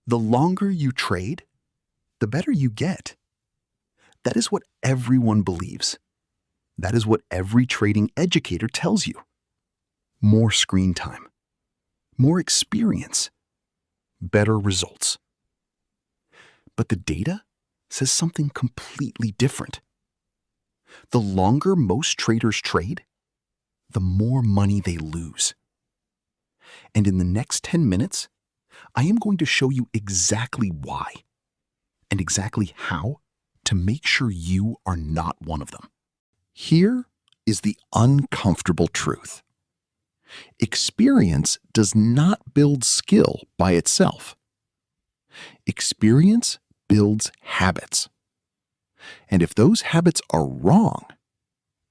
The longer you trade, the better you get. That is what everyone believes. That is what every trading educator tells you. More screen time, more experience, better results. But the data says something completely different. The longer most traders trade, the more money they lose. And in the next 10 minutes, I am going to show you exactly why and exactly how to make sure you are not one of them. Here is the uncomfortable truth. Experience does not build skill by itself. Experience builds habits. And if those habits are wrong,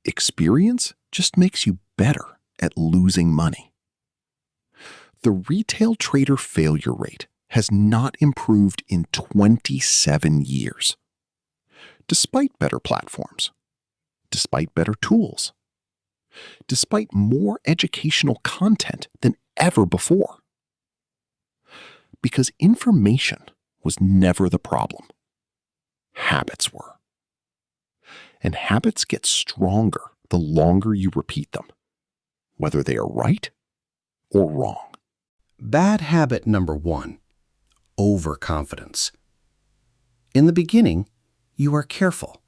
experience just makes you better at losing money. The retail trader failure rate has not improved in 27 years. Despite better platforms, despite better tools, despite more educational content than ever before. Because information was never the problem. Habits were. And habits get stronger the longer you repeat them, whether they are right or wrong. Bad habit number 1, overconfidence. In the beginning, you are careful.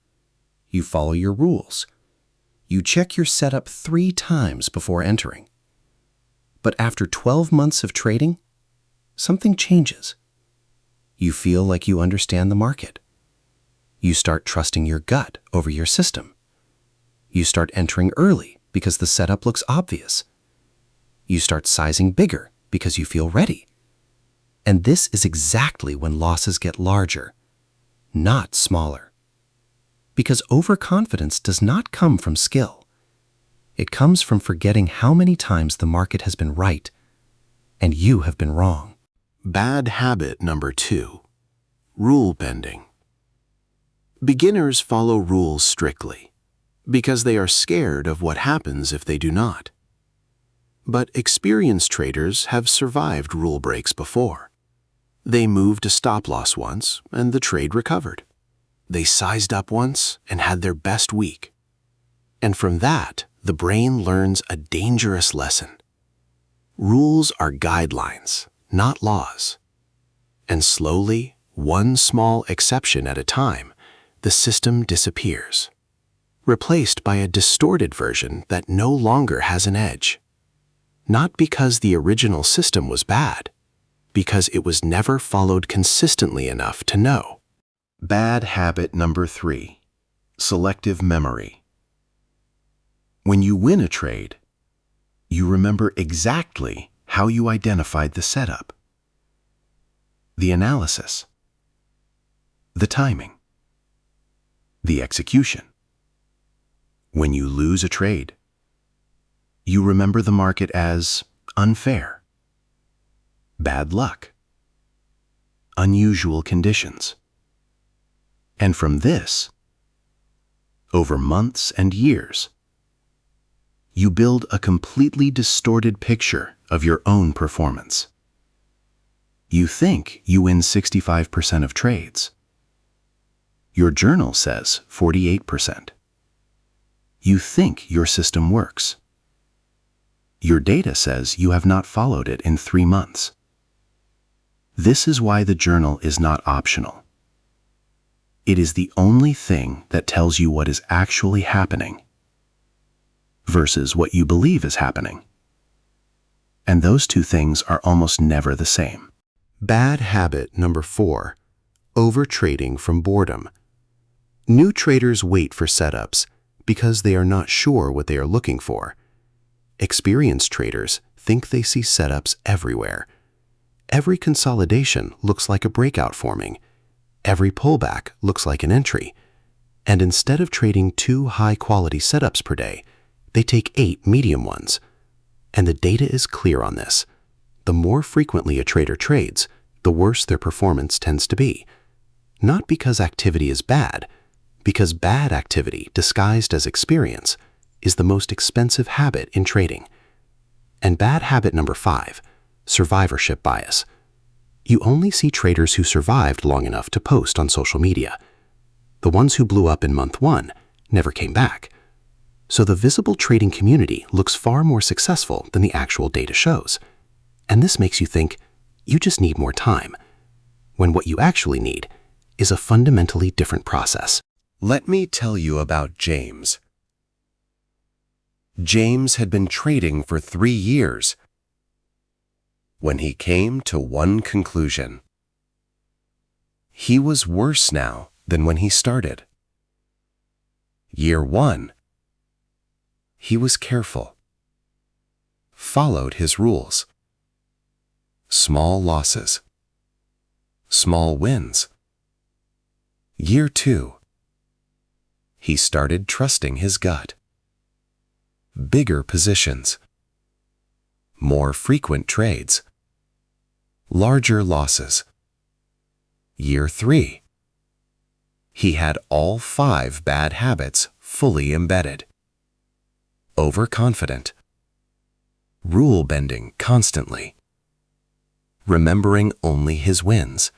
You follow your rules. You check your setup 3 times before entering. But after 12 months of trading, something changes. You feel like you understand the market. You start trusting your gut over your system. You start entering early because the setup looks obvious. You start sizing bigger because you feel ready. And this is exactly when losses get larger, not smaller. Because overconfidence does not come from skill. It comes from forgetting how many times the market has been right and you have been wrong. Bad habit number 2, rule bending. Beginners follow rules strictly because they are scared of what happens if they do not. But experienced traders have survived rule breaks before. They moved a stop loss once and the trade recovered. They sized up once and had their best week. And from that, the brain learns a dangerous lesson. Rules are guidelines, not laws. And slowly, one small exception at a time, the system disappears, replaced by a distorted version that no longer has an edge. Not because the original system was bad, because it was never followed consistently enough to know. Bad habit number 3, selective memory. When you win a trade, you remember exactly how you identified the setup, the analysis, the timing, the execution. When you lose a trade, you remember the market as unfair, bad luck, unusual conditions. And from this, over months and years, you build a completely distorted picture of your own performance. You think you win 65% of trades. Your journal says 48%. You think your system works. Your data says you have not followed it in 3 months. This is why the journal is not optional. It is the only thing that tells you what is actually happening versus what you believe is happening. And those two things are almost never the same. Bad habit number 4, overtrading from boredom. New traders wait for setups because they are not sure what they are looking for. Experienced traders think they see setups everywhere. Every consolidation looks like a breakout forming. Every pullback looks like an entry. And instead of trading 2 high-quality setups per day, they take 8 medium ones. And the data is clear on this. The more frequently a trader trades, the worse their performance tends to be. Not because activity is bad, because bad activity disguised as experience is the most expensive habit in trading. And bad habit number 5, survivorship bias. You only see traders who survived long enough to post on social media. The ones who blew up in month 1 never came back. So the visible trading community looks far more successful than the actual data shows. And this makes you think you just need more time, when what you actually need is a fundamentally different process. Let me tell you about James. James had been trading for 3 years when he came to one conclusion. He was worse now than when he started. Year 1, he was careful, followed his rules. Small losses, small wins. Year 2, he started trusting his gut. Bigger positions, more frequent trades, larger losses. Year 3, he had all 5 bad habits fully embedded. Overconfident, rule bending constantly, remembering only his wins,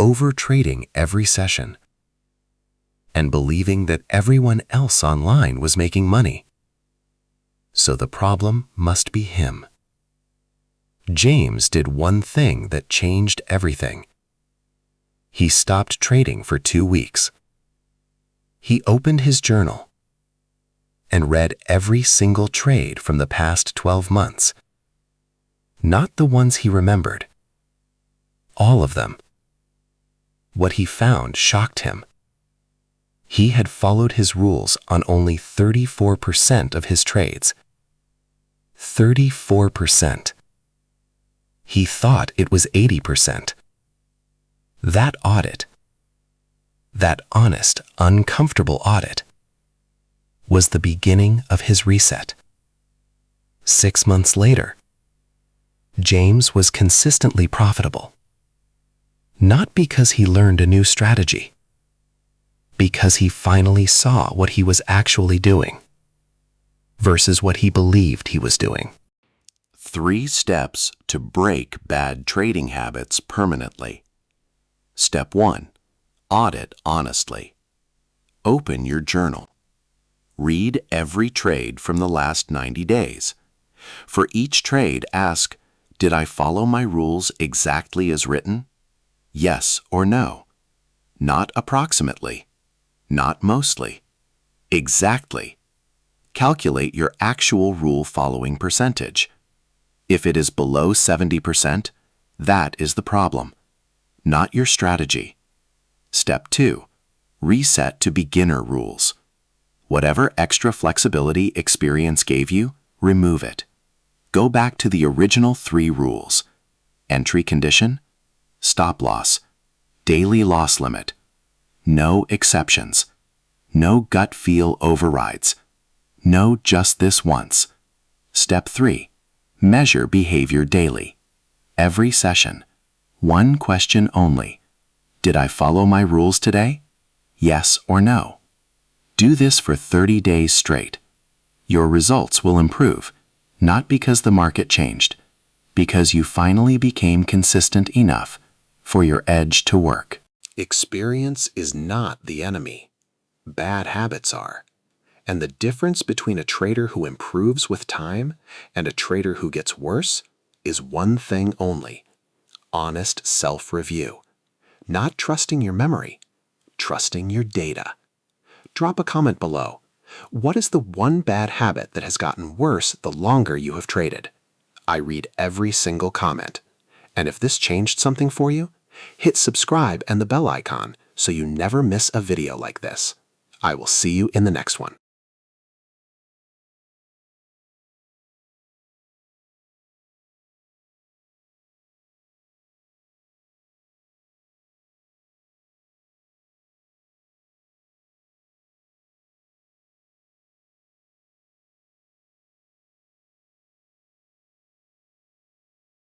overtrading every session, and believing that everyone else online was making money. So the problem must be him. James did one thing that changed everything. He stopped trading for 2 weeks. He opened his journal and read every single trade from the past 12 months. Not the ones he remembered. All of them. What he found shocked him. He had followed his rules on only 34% of his trades. 34%. He thought it was 80%. That audit, that honest, uncomfortable audit, was the beginning of his reset. 6 months later, James was consistently profitable. Not because he learned a new strategy, because he finally saw what he was actually doing versus what he believed he was doing. 3 steps to break bad trading habits permanently. Step 1. Audit honestly. Open your journal. Read every trade from the last 90 days. For each trade, ask, did I follow my rules exactly as written? Yes or no. Not approximately. Not mostly. Exactly. Calculate your actual rule following percentage. If it is below 70%, that is the problem, not your strategy. Step 2. Reset to beginner rules. Whatever extra flexibility experience gave you, remove it. Go back to the original 3 rules. Entry condition, stop loss, daily loss limit, no exceptions, no gut feel overrides, no just this once. Step 3. Measure behavior daily. Every session. One question only. Did I follow my rules today? Yes or no. Do this for 30 days straight. Your results will improve, not because the market changed, because you finally became consistent enough for your edge to work. Experience is not the enemy. Bad habits are. And the difference between a trader who improves with time and a trader who gets worse is one thing only: honest self-review. Not trusting your memory, trusting your data. Drop a comment below. What is the one bad habit that has gotten worse the longer you have traded? I read every single comment. And if this changed something for you, hit subscribe and the bell icon so you never miss a video like this. I will see you in the next one.